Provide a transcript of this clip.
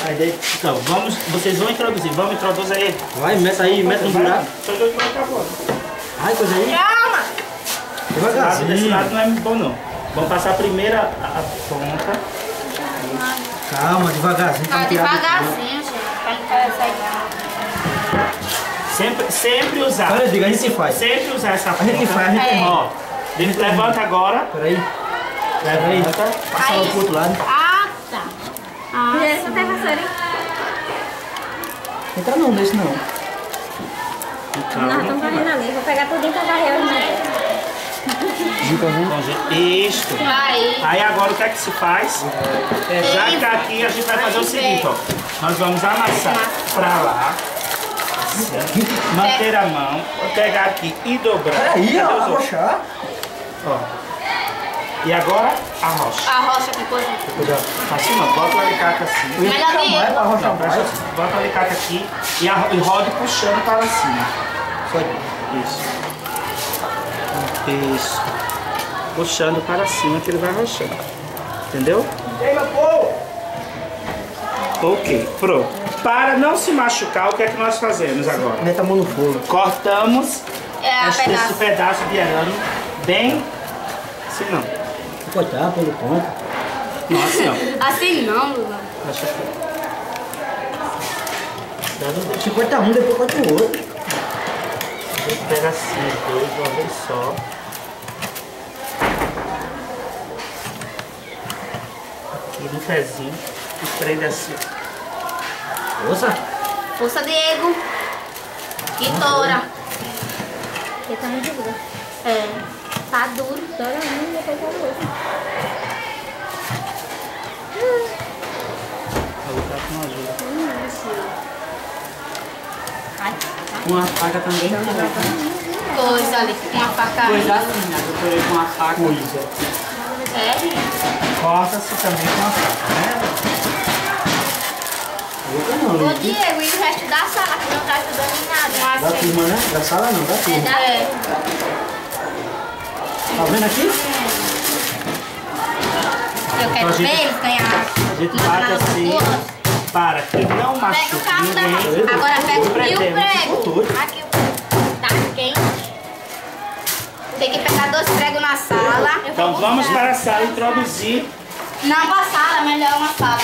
Aí, então, vocês vão introduzir. Vamos introduzir aí. Vai, mete no buraco. Ai, coisa aí. Calma! Devagarzinho. Desse lado não é muito bom, não. Vamos passar primeiro a ponta. Calma, devagarzinho. Tá devagarzinho, gente. Pra não sair. Sempre usar. Olha, diga, a gente faz. Sempre usar essa ponta. A gente faz, a gente Ó, levanta agora. Peraí. Levanta. Passa lá pro outro lado. Ah, tá. Essa tem vassoura, hein? Entra não, deixa não. Nós estamos varrendo ali. Vou pegar tudo pra varrer hoje, né? Isto. Aí agora o que é que se faz? Já que aqui a gente vai fazer o seguinte, ó. Nós vamos amassar pra lá. Assim, manter a mão. Vou pegar aqui e dobrar. Peraí, ó, arrochar. Ó. E agora arrocha. Arrocha com coisa. Assim, ó. Bota o alicate assim. Melhor Não, de é pra arrochar Não, presta mais. assim. Bota o alicate aqui e roda puxando para cima. Só isso. Isso. Puxando para cima que ele vai arrochando. Entendeu? Ok, pronto. Para não se machucar, o que é que nós fazemos agora? Mete a mão no fogo. Cortamos esse pedaço de arame bem assim não. Cortar pelo ponto. Não, assim ó. Assim não, Lula. Deixa eu ver. Se corta um, depois corta o outro. A gente pega assim, dois de uma vez só. Aqui no pezinho e prende assim. Força. Força, Diego. Que tora. Porque tá muito duro. É. Tá duro. Tora um e depois tora o outro. Vou botar com ajuda. Ai. Uma faca também. Coisa ali. Uma faca. Coisa assim, né? Eu tô com uma faca. Coisa. É, gente. Corta-se também com a faca, né? Outra não, Ô, né? Diego, e o resto da sala que não tá ajudando em nada. Da turma, né? Da sala não, da turma. Tá vendo aqui? Eu quero ver eles ganhar. A gente bate assim para que não Pega o machuque carro da ninguém. mão. Agora pega o prego. Tudo. Aqui o prego. Tá quente. Tem que pegar 2 pregos na sala. Então vamos para a sala introduzir. Não pra sala, melhor uma sala.